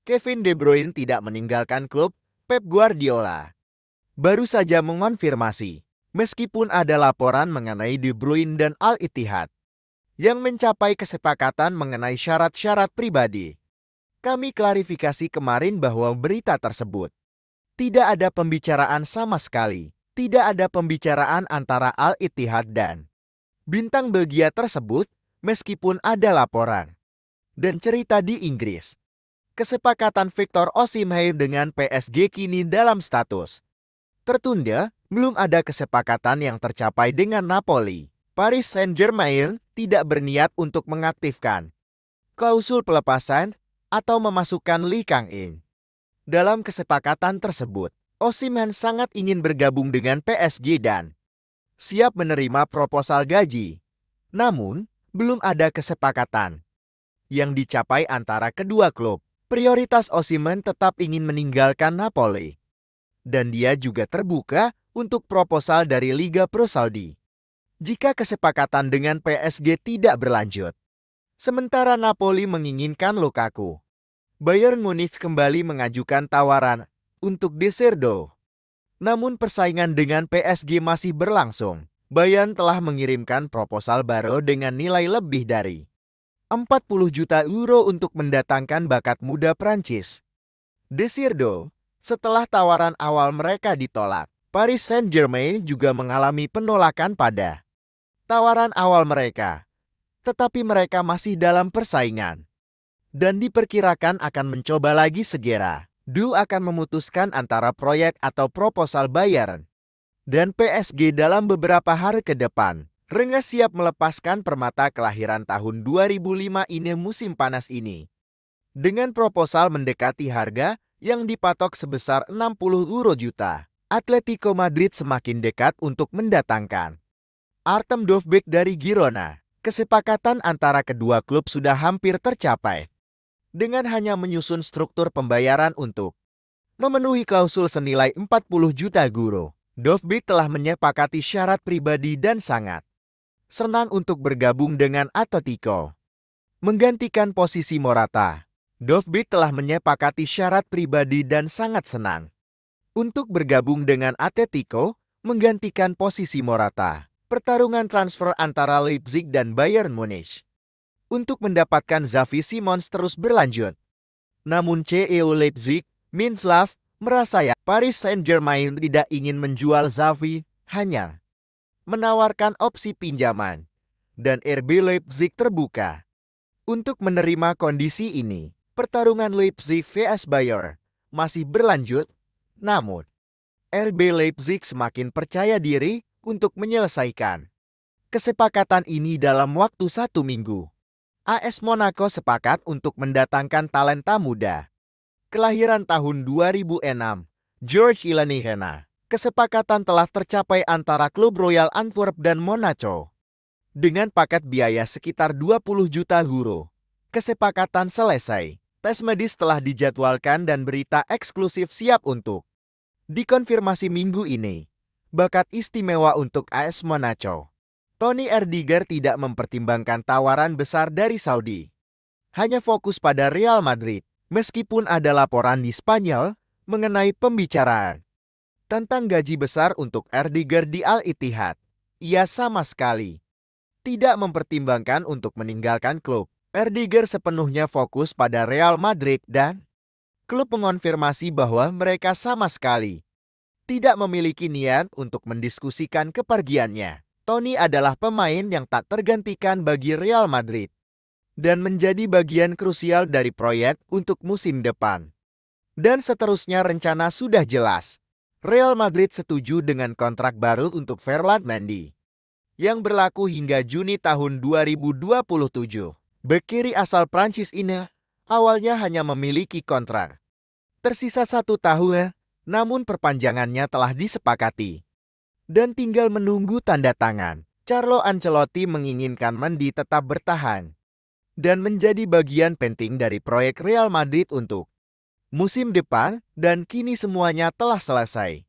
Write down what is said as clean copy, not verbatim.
Kevin De Bruyne tidak meninggalkan klub. Pep Guardiola baru saja mengonfirmasi, meskipun ada laporan mengenai De Bruyne dan Al-Ittihad yang mencapai kesepakatan mengenai syarat-syarat pribadi. Kami klarifikasi kemarin bahwa berita tersebut tidak ada pembicaraan sama sekali. Tidak ada pembicaraan antara Al-Ittihad dan bintang Belgia tersebut, meskipun ada laporan dan cerita di Inggris. Kesepakatan Victor Osimhen dengan PSG kini dalam status tertunda, belum ada kesepakatan yang tercapai dengan Napoli. Paris Saint-Germain tidak berniat untuk mengaktifkan klausul pelepasan atau memasukkan Lee Kang-in. Dalam kesepakatan tersebut, Osimhen sangat ingin bergabung dengan PSG dan siap menerima proposal gaji. Namun, belum ada kesepakatan yang dicapai antara kedua klub. Prioritas Osimhen tetap ingin meninggalkan Napoli. Dan dia juga terbuka untuk proposal dari Liga Pro Saudi jika kesepakatan dengan PSG tidak berlanjut. Sementara Napoli menginginkan Lukaku. Bayern Munich kembali mengajukan tawaran untuk De Zerdo. Namun persaingan dengan PSG masih berlangsung. Bayern telah mengirimkan proposal baru dengan nilai lebih dari 40 juta euro untuk mendatangkan bakat muda Prancis. De Zerdo, setelah tawaran awal mereka ditolak, Paris Saint-Germain juga mengalami penolakan pada tawaran awal mereka. Tetapi mereka masih dalam persaingan dan diperkirakan akan mencoba lagi segera. Du akan memutuskan antara proyek atau proposal Bayern dan PSG dalam beberapa hari ke depan. Rennes siap melepaskan permata kelahiran tahun 2005 ini musim panas ini dengan proposal mendekati harga yang dipatok sebesar 60 euro juta. Atletico Madrid semakin dekat untuk mendatangkan Artem Dovbyk dari Girona. Kesepakatan antara kedua klub sudah hampir tercapai dengan hanya menyusun struktur pembayaran untuk memenuhi klausul senilai 40 juta euro. Dovbyk telah menyepakati syarat pribadi dan sangat senang untuk bergabung dengan Atletico, menggantikan posisi Morata. Dovbyk telah menyepakati syarat pribadi dan sangat senang untuk bergabung dengan Atletico, menggantikan posisi Morata. Pertarungan transfer antara Leipzig dan Bayern Munich untuk mendapatkan Xavi Simons terus berlanjut. Namun CEO Leipzig, Minslav, merasa Paris Saint-Germain tidak ingin menjual Xavi, hanya menawarkan opsi pinjaman. Dan RB Leipzig terbuka untuk menerima kondisi ini. Pertarungan Leipzig vs Bayern masih berlanjut, namun RB Leipzig semakin percaya diri untuk menyelesaikan kesepakatan ini dalam waktu 1 minggu. AS Monaco sepakat untuk mendatangkan talenta muda kelahiran tahun 2006, George Ilanihena. Kesepakatan telah tercapai antara klub Royal Antwerp dan Monaco dengan paket biaya sekitar 20 juta euro. Kesepakatan selesai. Tes medis telah dijadwalkan dan berita eksklusif siap untuk dikonfirmasi minggu ini. Bakat istimewa untuk AS Monaco. Tony Rudiger tidak mempertimbangkan tawaran besar dari Saudi. Hanya fokus pada Real Madrid. Meskipun ada laporan di Spanyol mengenai pembicaraan tentang gaji besar untuk Rudiger di Al-Ittihad, ia sama sekali tidak mempertimbangkan untuk meninggalkan klub. Rudiger sepenuhnya fokus pada Real Madrid dan klub mengonfirmasi bahwa mereka sama sekali tidak memiliki niat untuk mendiskusikan kepergiannya. Tony adalah pemain yang tak tergantikan bagi Real Madrid dan menjadi bagian krusial dari proyek untuk musim depan. Dan seterusnya rencana sudah jelas. Real Madrid setuju dengan kontrak baru untuk Ferland Mendy yang berlaku hingga Juni tahun 2027. Bek kiri asal Prancis ini awalnya hanya memiliki kontrak tersisa 1 tahun, namun perpanjangannya telah disepakati dan tinggal menunggu tanda tangan. Carlo Ancelotti menginginkan Mendy tetap bertahan dan menjadi bagian penting dari proyek Real Madrid untuk musim depan, dan kini semuanya telah selesai.